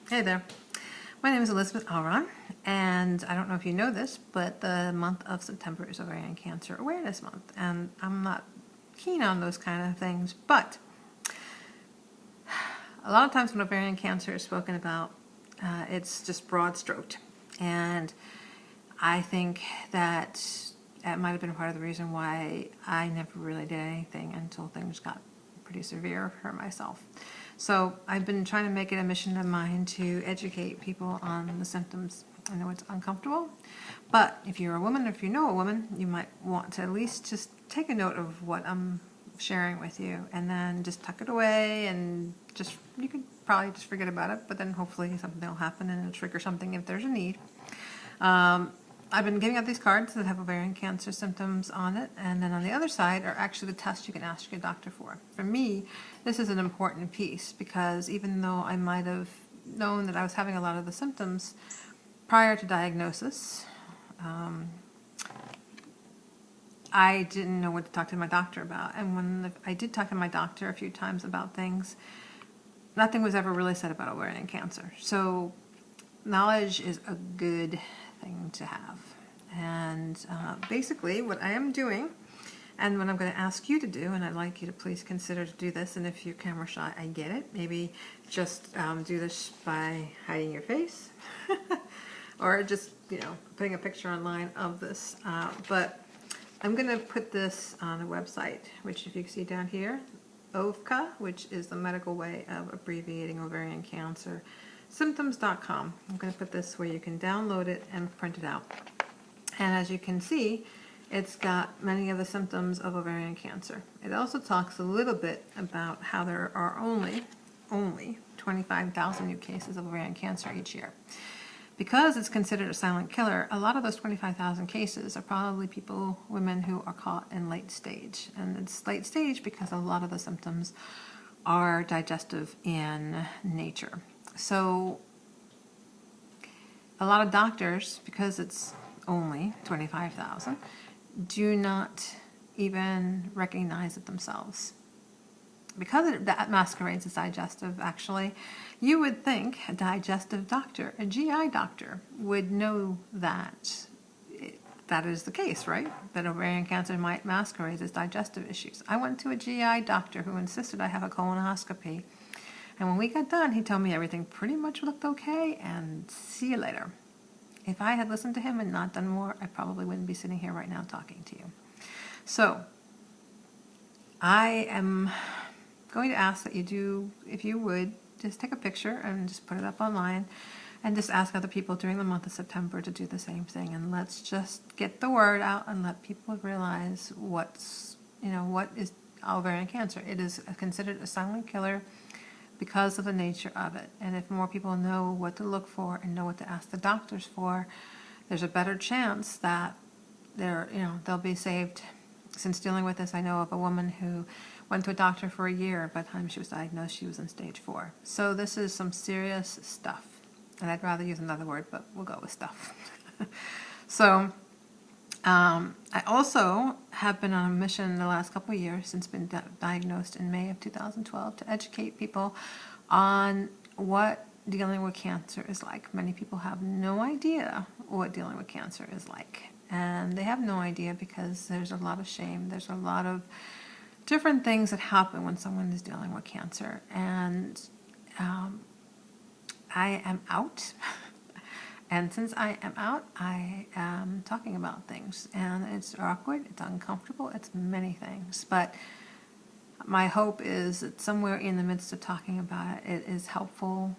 Hey there. My name is Elizabeth Alron, and I don't know if you know this, but the month of September is Ovarian Cancer Awareness Month, and I'm not keen on those kind of things, but a lot of times when ovarian cancer is spoken about, it's just broad-stroked, and I think that might have been part of the reason why I never really did anything until things got pretty severe for myself. So I've been trying to make it a mission of mine to educate people on the symptoms. I know it's uncomfortable, but if you're a woman, or if you know a woman, you might want to at least just take a note of what I'm sharing with you, and then just tuck it away, and you could probably just forget about it, but then hopefully something will happen and it'll trigger something if there's a need. I've been giving out these cards that have ovarian cancer symptoms on it, and then on the other side are actually the tests you can ask your doctor for. For me, this is an important piece because even though I might have known that I was having a lot of the symptoms prior to diagnosis, I didn't know what to talk to my doctor about. And when I did talk to my doctor a few times about things, nothing was ever really said about ovarian cancer. So knowledge is a good thing to have. And basically what I am doing, and what I'm going to ask you to do, and I'd like you to please consider to do this, and if you're camera shy, I get it. Maybe just do this by hiding your face or just, putting a picture online of this. But I'm going to put this on a website, which if you can see down here, OVCA, which is the medical way of abbreviating ovarian cancer, symptoms.com. I'm going to put this where you can download it and print it out. And as you can see, it's got many of the symptoms of ovarian cancer. It also talks a little bit about how there are only 25,000 new cases of ovarian cancer each year. Because it's considered a silent killer, a lot of those 25,000 cases are probably women who are caught in late stage. And it's late stage because a lot of the symptoms are digestive in nature. So a lot of doctors, because it's only 25,000, do not even recognize it themselves. Because that masquerades as digestive, actually, you would think a digestive doctor, a GI doctor, would know that that is the case, right? That ovarian cancer might masquerade as digestive issues. I went to a GI doctor who insisted I have a colonoscopy. And when we got done, he told me everything pretty much looked okay, and see you later. If I had listened to him and not done more, I probably wouldn't be sitting here right now talking to you. So, I am going to ask that you do, if you would, just take a picture and just put it up online, and just ask other people during the month of September to do the same thing. And let's just get the word out and let people realize what is ovarian cancer. It is considered a silent killer because of the nature of it. And if more people know what to look for and know what to ask the doctors for, there's a better chance that they'll be saved. Since dealing with this, I know of a woman who went to a doctor for a year. By the time she was diagnosed, she was in stage 4. So this is some serious stuff. And I'd rather use another word, but we'll go with stuff. So I also have been on a mission the last couple of years, since been diagnosed in May of 2012, to educate people on what dealing with cancer is like. Many people have no idea what dealing with cancer is like. And they have no idea because there's a lot of shame. There's a lot of different things that happen when someone is dealing with cancer. And I am out. And since I am out, I am talking about things. And it's awkward, it's uncomfortable, it's many things. But my hope is that somewhere in the midst of talking about it, it is helpful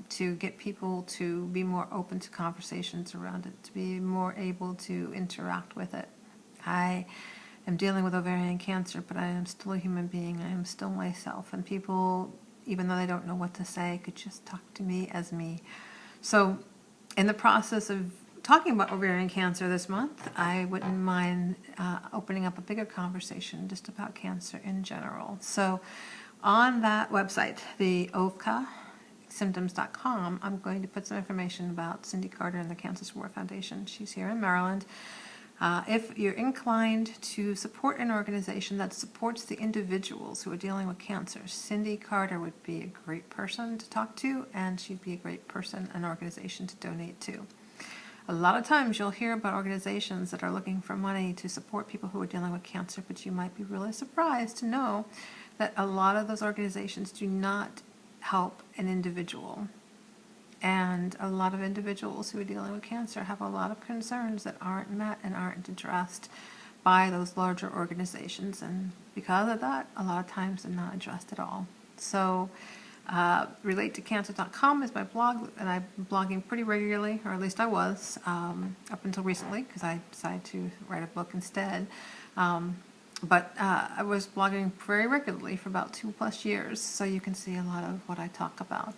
to get people to be more open to conversations around it, to be more able to interact with it. I am dealing with ovarian cancer, but I am still a human being. I am still myself. And people, even though they don't know what to say, could just talk to me as me. So in the process of talking about ovarian cancer this month, I wouldn't mind opening up a bigger conversation just about cancer in general. So on that website, the OVCA, symptoms.com, I'm going to put some information about Cindy Carter and the Cancer Support Foundation. She's here in Maryland. If you're inclined to support an organization that supports the individuals who are dealing with cancer, Cindy Carter would be a great person to talk to, and she'd be a great person, an organization to donate to. A lot of times you'll hear about organizations that are looking for money to support people who are dealing with cancer, but you might be really surprised to know that a lot of those organizations do not help an individual. And a lot of individuals who are dealing with cancer have a lot of concerns that aren't met and aren't addressed by those larger organizations. And because of that, a lot of times they're not addressed at all. So relatetocancer.com is my blog, and I'm blogging pretty regularly, or at least I was, up until recently, because I decided to write a book instead. But I was blogging very regularly for about 2+ years, so you can see a lot of what I talk about.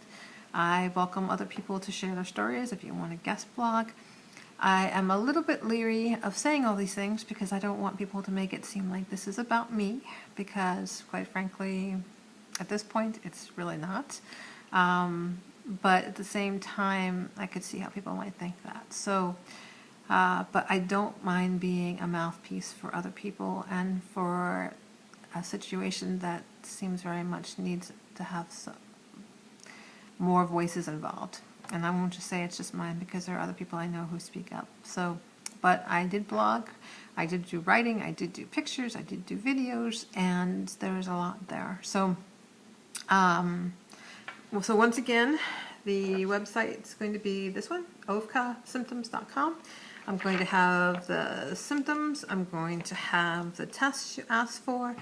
I welcome other people to share their stories if you want to guest blog. I am a little bit leery of saying all these things because I don't want people to make it seem like this is about me, because quite frankly, at this point, it's really not. But at the same time, I could see how people might think that. So, but I don't mind being a mouthpiece for other people and for a situation that seems very much needs to have more voices involved. And I won't just say it's just mine, because there are other people I know who speak up. So, but I did blog, I did do writing, I did do pictures, I did do videos, and there's a lot there. So, so once again, the website is going to be this one, ovcasymptoms.com. I'm going to have the symptoms, I'm going to have the tests you asked for,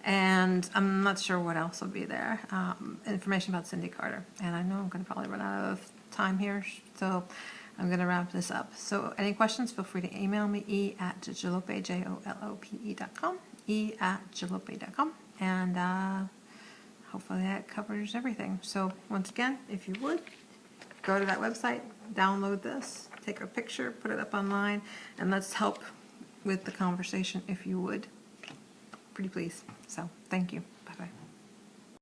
and I'm not sure what else will be there. Information about Cindy Carter. And I know I'm going to probably run out of time here, so I'm going to wrap this up. So any questions, feel free to email me, e@jalope, jolope.com, e@jalope.com, and hopefully that covers everything. So once again, if you would, go to that website, download this, take a picture, put it up online, and let's help with the conversation if you would. Pretty please. So thank you. Bye-bye.